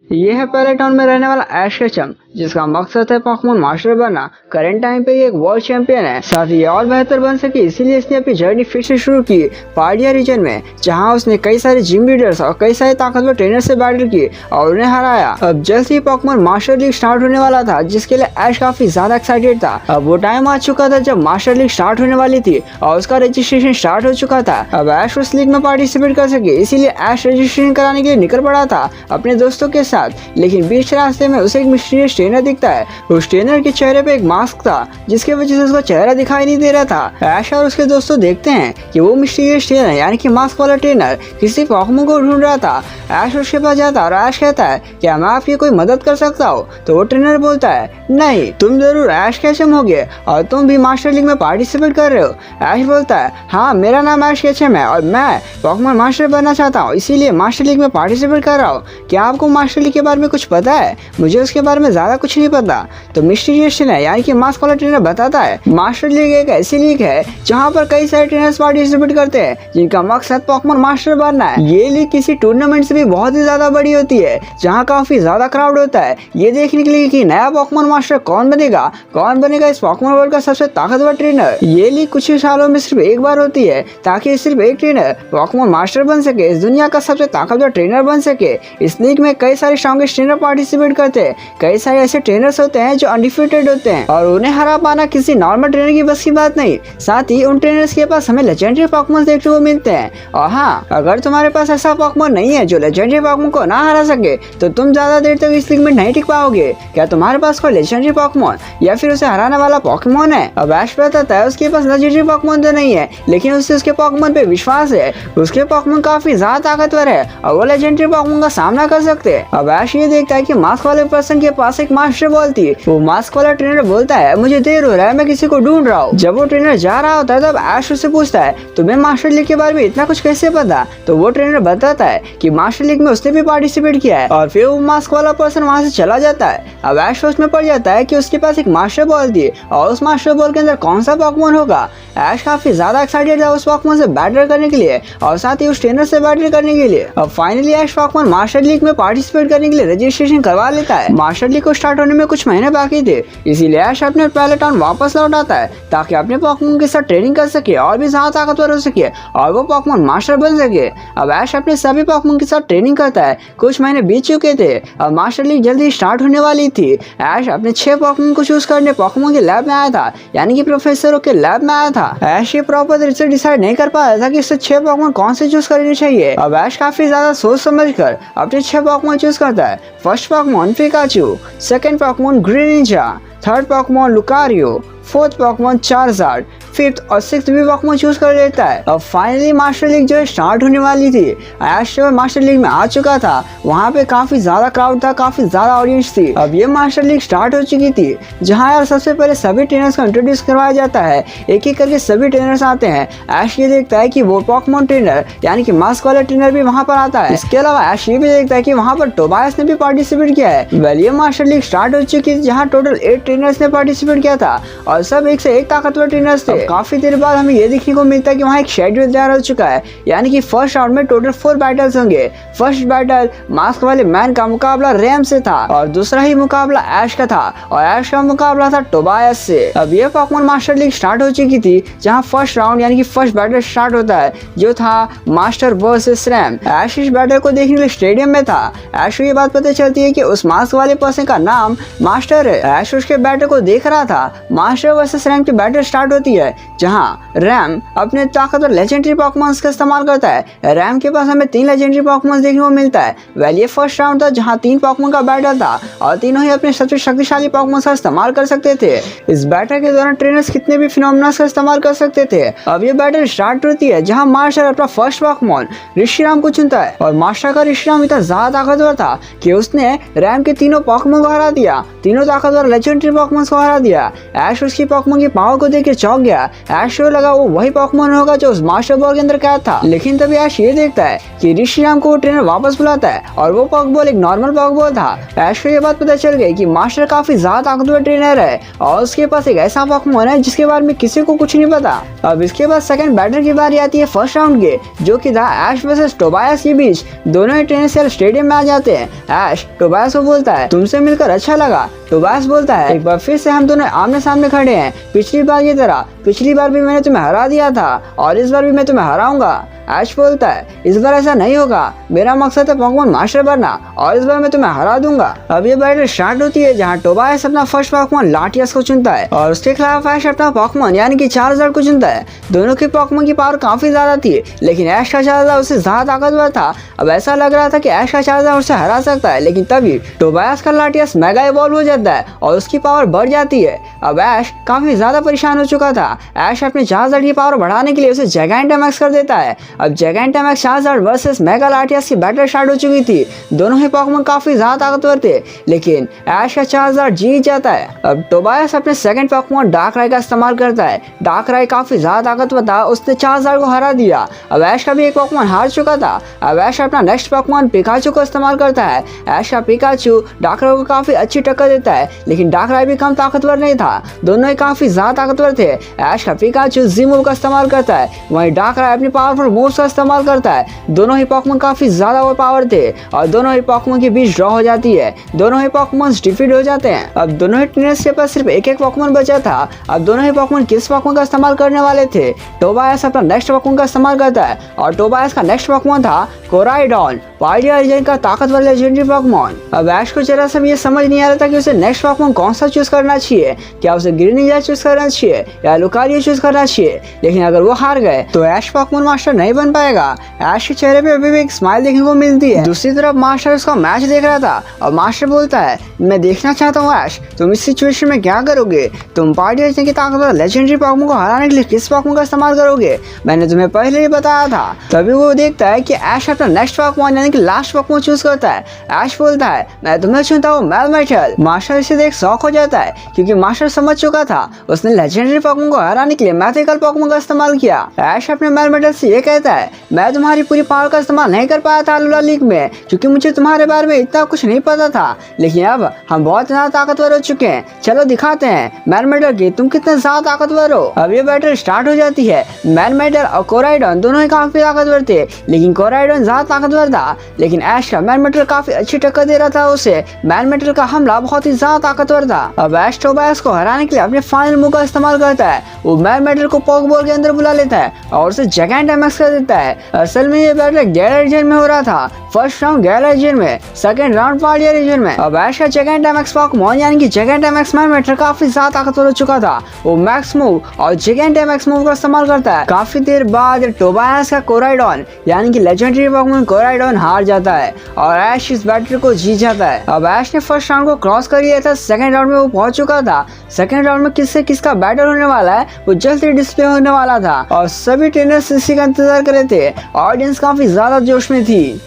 ये है पेलेटॉन में रहने वाला ऐश केचम, जिसका मकसद है पोकेमॉन मास्टर बनना। करंट टाइम पे ये एक वर्ल्ड चैंपियन है, साथ ही और बेहतर बन सके इसीलिए इसने अपनी जर्नी फिर से शुरू की पार्डिया रीजन में, जहां उसने कई सारे जिम लीडर्स और कई सारे ताकतवर ट्रेनर से बैटल की और उन्हें हराया। अब जल्द ही पोकेमॉन मास्टर लीग स्टार्ट होने वाला था, जिसके लिए ऐश काफी ज्यादा एक्साइटेड था। अब वो टाइम आ चुका था जब मास्टर लीग स्टार्ट होने वाली थी और उसका रजिस्ट्रेशन स्टार्ट हो चुका था। अब ऐश उस लीग में पार्टिसिपेट कर सके, इसीलिए ऐश रजिस्ट्रेशन कराने के लिए निकल पड़ा था अपने दोस्तों के साथ। लेकिन बीच रास्ते में उसे एक मिस्टीरियस ट्रेनर दिखता है। उस ट्रेनर के चेहरे पे एक मास्क था, जिसकी वजह से उसका चेहरा दिखाई नहीं दे रहा था। ऐश और उसके दोस्तों देखते हैं कि वो मिस्टीरियस ट्रेनर यानी कि मास्क वाला ट्रेनर किसी पोकेमॉन को ढूंढ रहा था। ऐश उसके पास जाता है और ऐश कहता है क्या मैं आपकी कोई मदद कर सकता हूँ? तो वो ट्रेनर बोलता है नहीं, तुम जरूर ऐश केचम होगे और तुम भी मास्टर लीग में पार्टिसिपेट कर रहे हो। ऐश बोलता है हाँ, मेरा नाम ऐश केचम है और मैं पोकेमॉन मास्टर बनना चाहता हूँ, इसीलिए मास्टर लीग में पार्टिसिपेट कर रहा हूँ। क्या आपको मास्टर लीग के बारे में कुछ पता है? मुझे उसके बारे में ज्यादा कुछ नहीं पता। तो मिस्टीरियस ट्रेनर यानी कि मास्क वाला ट्रेनर बताता है मास्टर लीग एक ऐसी लीग है जहाँ पर कई सारे ट्रेनर्स पार्टिसिपेट करते हैं, जिनका मकसद पोकेमॉन मास्टर बनना है। ये लीग किसी टूर्नामेंट से भी बहुत ही ज्यादा बड़ी होती है, जहाँ काफी ज्यादा क्राउड होता है ये देखने के लिए कि नया पोकेमॉन मास्टर कौन बनेगा इस पोकेमॉन वर्ल्ड का सबसे ताकतवर ट्रेनर। ये लीग कुछ ही सालों में सिर्फ एक बार होती है, ताकि सिर्फ एक ट्रेनर पोकेमॉन मास्टर बन सके, इस दुनिया का सबसे ताकतवर ट्रेनर बन सके। इस लीग में कई सारे स्ट्रॉन्गेस्ट ट्रेनर पार्टिसिपेट करते हैं। कई सारे ऐसे ट्रेनर्स होते हैं जो अनडिफीटेड होते हैं और उन्हें हरा पाना किसी नॉर्मल ट्रेनर की बस की बात नहीं। साथ ही उन ट्रेनर्स के पास हमें लेजेंडरी पोकेमॉन देखने को मिलते हैं। और हाँ, अगर तुम्हारे पास ऐसा पोकेमॉन नहीं है जो लेजेंडरी पोकेमॉन को ना हरा सके, तो तुम ज्यादा देर तक इस लीग में नहीं टिक पाओगे। क्या तुम्हारे पास कोई लेजेंडरी पोकेमॉन या फिर उसे हराने वाला पोकेमॉन है? अब ऐश बताता है उसके पास लेजेंडरी पोकेमॉन तो नहीं है, लेकिन उसे उसके पोकेमॉन पे विश्वास है। उसके पोकेमॉन काफी ज्यादा ताकतवर है और वो लेजेंडरी पोकेमॉन का सामना कर सकते हैं। अब ऐश ये देखता है कि मास्क वाले पर्सन के पास एक मास्टर बॉल थी। वो मास्क वाला ट्रेनर बोलता है मुझे देर हो रहा है, मैं किसी को ढूंढ रहा हूँ। जब वो ट्रेनर जा रहा होता है तब ऐश उससे पूछता है तुम्हें मास्टर लीग के बारे में इतना कुछ कैसे पता? तो वो ट्रेनर बताता है कि मास्टर लीग में उसने भी पार्टिसिपेट किया है और फिर वो मास्क वाला पर्सन वहाँ से चला जाता है। अब ऐश सोच में पड़ जाता है कि उसके पास एक मास्टर बॉल थी और उस मास्टर बॉल के अंदर कौन सा पोकेमॉन होगा। ऐश काफी ज्यादा एक्साइटेड था उस पोकेमॉन से बैटल करने के लिए और साथ ही उस ट्रेनर से बैटल करने के लिए। अब फाइनली ऐश पोकेमॉन मास्टर लीग में पार्टिसिपेट करने के लिए रजिस्ट्रेशन करवा लेता है। मास्टर लीग को स्टार्ट होने में कुछ महीने बाकी थे, इसीलिए ऐश अपने पेलेटॉन वापस लौट आता है ताकि अपने पोकेमॉन के साथ ट्रेनिंग कर सके और भी ज्यादा ताकतवर हो सके और वो पोकेमॉन मास्टर बन सके। अब ऐश अपने सभी पोकेमॉन के साथ ट्रेनिंग करता है। कुछ महीने बीत चुके थे, अब मास्टर लीग जल्दी स्टार्ट होने वाली थी। ऐश अपने 6 पोकेमॉन को चूज करने पोकेमॉन के लैब में आया था, यानी कि प्रोफेसरों के लैब में आया था। ऐश ये प्रॉपर तरीके से डिसाइड नहीं कर पाया था कि इससे 6 पोकेमॉन कौन से चूज करने चाहिए। अब ऐश काफी ज्यादा सोच समझ कर अपने 6 पोकेमॉन चूज करता है। First Pokemon Pikachu, second Pokemon Greninja, third Pokemon Lucario, fourth Pokemon Charizard, fifth और सिक्स्थ भी पोकेमॉन चूज कर लेता है। अब फाइनली मास्टर लीग जो है स्टार्ट होने वाली थी। ऐश जब मास्टर लीग में आ चुका था, वहाँ पे काफी ज्यादा क्राउड था, काफी ज्यादा ऑडियंस थी। अब ये मास्टर लीग स्टार्ट हो चुकी थी, जहाँ यार सबसे पहले सभी ट्रेनर्स को इंट्रोड्यूस करवाया जाता है। एक एक करके सभी ट्रेनर्स आते हैं। ऐश ये देखता है कि वो पोकेमॉन ट्रेनर यानी कि मास्क वाला ट्रेनर भी वहाँ पर आता है। इसके अलावा ऐश ये भी देखता है कि वहाँ पर टोबायस ने भी पार्टिसिपेट किया है। वेल ये मास्टर लीग स्टार्ट हो चुकी थी, जहाँ टोटल 8 ट्रेनर्स ने पार्टिसिपेट किया था और सब एक से एक ताकतवर ट्रेनर्स थे। काफी देर बाद हमें ये देखने को मिलता है कि वहाँ एक शेड्यूल तैयार हो चुका है, यानी कि फर्स्ट राउंड में टोटल 4 बैटल्स होंगे। फर्स्ट बैटल मास्क वाले मैन का मुकाबला रैम से था और दूसरा ही मुकाबला ऐश का था और ऐश का मुकाबला था टोबायस से। अब ये पोकेमॉन मास्टर लीग स्टार्ट हो चुकी थी, जहाँ फर्स्ट राउंड यानी कि फर्स्ट बैटल स्टार्ट होता है, जो था मास्टर वर्सेस रैम। ऐश इस बैटल को देखने के लिए स्टेडियम में था। ऐश को ये बात पता चलती है कि उस मास्क वाले पर्सन का नाम मास्टर है। ऐश उसके बैटल को देख रहा था। मास्टर वर्सेस रैम की बैटल स्टार्ट होती है, जहां रैम अपने ताकतवर लेजेंडरी पोकेमॉन्स का इस्तेमाल करता है। रैम के पास हमें 3 लेजेंडरी पोकेमॉन्स देखने को मिलता है। वेल ये फर्स्ट राउंड था, जहां 3 पोकेमॉन का बैटल था और तीनों ही अपने सबसे शक्तिशाली पोकेमॉन्स का इस्तेमाल कर सकते थे। इस बैटल के दौरान ट्रेनर्स कितने भी फिनोमेनल्स का इस्तेमाल कर सकते थे। अब ये बैटल स्टार्ट होती है, जहां मास्टर अपना फर्स्ट पोकेमॉन ऋषिराम को चुनता है और मास्टर का ऋषिराम इतना ज्यादा ताकतवर था कि उसने रैम के तीनों पोकेमॉन को हरा दिया। तीनों ताकतवर लेजेंडरी पोकेमॉन्स को हरा दिया। ऐश उसकी पोकेमॉन की पावर को देखकर चौंक गया। ऐश को लगा वो वही पोकेमॉन होगा जो उस मास्टर बॉल के अंदर कैद था, लेकिन तभी ऐश ये देखता है कि ऋषिराम को ट्रेनर वापस बुलाता है और वो पॉकबॉल एक नॉर्मल पॉकबॉल था। ऐश को ये बात पता चल गई कि मास्टर काफी ज्यादा ताकतवर ट्रेनर है और उसके पास एक ऐसा पॉकेमॉन है जिसके बारे में किसी को कुछ नहीं पता। अब इसके बाद सेकंड बैटल की बारी आती है फर्स्ट राउंड के, जो कि था ऐश वर्सेस टोबायस के बीच। दोनों ही ट्रेनर सेल स्टेडियम में आ जाते हैं। ऐश टोबायस को बोलता है तुमसे मिलकर अच्छा लगा। टोबायस बोलता है एक बार फिर से हम दोनों आमने सामने खड़े हैं, पिछली बार की तरह। पिछली बार भी मैंने तुम्हें हरा दिया था और इस बार भी मैं तुम्हें हराऊंगा। ऐश बोलता है इस बार ऐसा नहीं होगा, मेरा मकसद है पोकेमॉन मास्टर बनना और इस बार मैं तुम्हें हरा दूंगा। अब ये बैटल स्टार्ट होती है जहाँ टोबायस अपना फर्स्ट पोकेमॉन लाटियस को चुनता है और उसके खिलाफ ऐश अपना पोकेमॉन यानी कि चार्जर को चुनता है। दोनों के पोकेमॉन की पावर काफी ज्यादा थी, लेकिन ऐश का चार्जर उससे ज्यादा ताकतवर था। अब ऐसा लग रहा था कि ऐश का चार्जर उससे हरा सकता है, लेकिन तभी टोबायस का लाटियस मेगा इवॉल्व हो जाता है और उसकी पावर बढ़ जाती है। अब ऐश काफी ज्यादा परेशान हो चुका था। ऐश अपने चार्जर की पावर बढ़ाने के लिए उसे जायंटामैक्स कर देता है। अब जायंटामैक्स चार्जर वर्सेस मेगा लाटियस की बैटल स्टार्ट हो चुकी थी। दोनों ही पोकेमॉन काफी ज्यादा ताकतवर थे, लेकिन ऐश का चार्जर जीत जाता है। अब टोबायस अपने सेकंड पोकेमॉन डार्कराई का इस्तेमाल करता है। डार्कराई काफी ज्यादा ताकतवर था, उसने चार्जर को हरा दिया। अब ऐश का भी एक पोकेमॉन हार चुका था। अब ऐश अपना नेक्स्ट पोकेमॉन पिकाचू को इस्तेमाल करता है। ऐश का पिकाचू डार्कराई को काफी अच्छी टक्कर देता है, लेकिन डार्कराई भी कम ताकतवर नहीं था। दोनों ही काफी ज्यादा ताकतवर थे। ऐश का पिकाचू जी मूव का इस्तेमाल करता है, वहीं डार्कराई अपनी पावरफुल मूव्स का इस्तेमाल करता है। दोनों ही पोकेमॉन काफी ज्यादा ओवर पावर थे और दोनों ही पोकेमॉन के बीच ड्रॉ हो जाती है। दोनों ही पोकेमॉन डिफीट हो जाते हैं। अब दोनों ही ट्रेनर्स के पास सिर्फ एक एक पोकेमॉन बचा था। अब दोनों ही पोकेमॉन किस पोकेमॉन का इस्तेमाल करने वाले थे? टोबायस अपना नेक्स्ट पोकेमॉन का इस्तेमाल करता है और टोबायस का नेक्स्ट पोकेमॉन था कोराइडॉन, पाइडिया रीजन का ताकतवर लेजेंडरी पोकेमॉन। अब ऐश को जरा सा ये समझ नहीं आ रहा था कि उसे नेक्स्ट पोकेमॉन कौन सा चूज करना चाहिए। क्या उसे ग्रीनिजा चूज करना चाहिए या लुकारियो चूज करना चाहिए? लेकिन अगर वो हार गए तो ऐश पोकेमॉन मास्टर नहीं बन पाएगा। ऐश के चेहरे पे अभी भी एक स्माइल देखने को मिलती है। दूसरी तरफ मास्टर उसका मैच देख रहा था और मास्टर बोलता है मैं देखना चाहता हूँ ऐश तुम इस सिचुएशन में क्या करोगे। तुम पाइडिया रीजन की ताकतवर लेजेंडरी पोकेमॉन को हराने के लिए किस पोकेमॉन का इस्तेमाल करोगे? मैंने तुम्हें पहले ही बताया था। तभी वो देखता है कि ऐश अपना नेक्स्ट पोकेमॉन यानी कि लास्ट पोकेमॉन चूज करता है। ऐश बोलता है मैं तुम्हें चुनता हूँ मेलमेटल। मास्टर इसे देख शॉक हो जाता है क्योंकि मास्टर समझ चुका था उसने लेजेंडरी पोकेमॉन को हराने के लिए मैथिकल पोकेमॉन का इस्तेमाल किया। ऐश अपने मेलमेटल से ये कहता है मैं तुम्हारी पूरी पावर का इस्तेमाल नहीं कर पाया था लूला लीग में क्योंकि मुझे तुम्हारे बारे में इतना कुछ नहीं पता था, लेकिन अब हम बहुत ज्यादा ताकतवर हो चुके हैं। चलो दिखाते हैं मेलमेटल की तुम कितने ज्यादा ताकतवर हो। अब ये बैटल स्टार्ट हो जाती है। मेलमेटल और कोराइडॉन दोनों ही काफी ताकतवर थे, लेकिन कोराइडॉन ज्यादा ताकतवर था। लेकिन ऐश का मेलमेटल काफी अच्छी टक्कर दे रहा था उसे। मेलमेटल का हमला बहुत ही ज्यादा ताकतवर था। अब ऐश टोबायस को हराने के लिए अपने फाइनल मूव का इस्तेमाल करता है। वो मेलमेटल को पोकेबॉल के अंदर बुला लेता है और उसे जायंटामैक्स कर देता है। असल में ये बैटल गैला रीजन में हो रहा था। फर्स्ट राउंड गैला रीजन में, सेकंड राउंड पाइडिया रीजन में। अब ऐश का जायंटामैक्स पोकेमॉन यानी कि जायंटामैक्स मेलमेटल काफी ज्यादा ताकतवर हो चुका था। वो मैक्स मूव और जायंटामैक्स मूव का इस्तेमाल करता है। काफी देर बाद टोबायस का कोराइडॉन यानी कि लेजेंडरी पोकेमॉन कोराइडॉन हार जाता है और ऐश इस बैटल को जीत जाता है। अब ऐश ने फर्स्ट राउंड को क्रॉस कर लिया था, सेकंड राउंड में वो पहुंच चुका था। सेकंड राउंड में किससे किसका बैटल होने वाला है वो जल्द ही डिस्प्ले होने वाला था और सभी ट्रेनर्स इसी का इंतजार कर रहे थे। ऑडियंस काफी ज्यादा जोश में थी।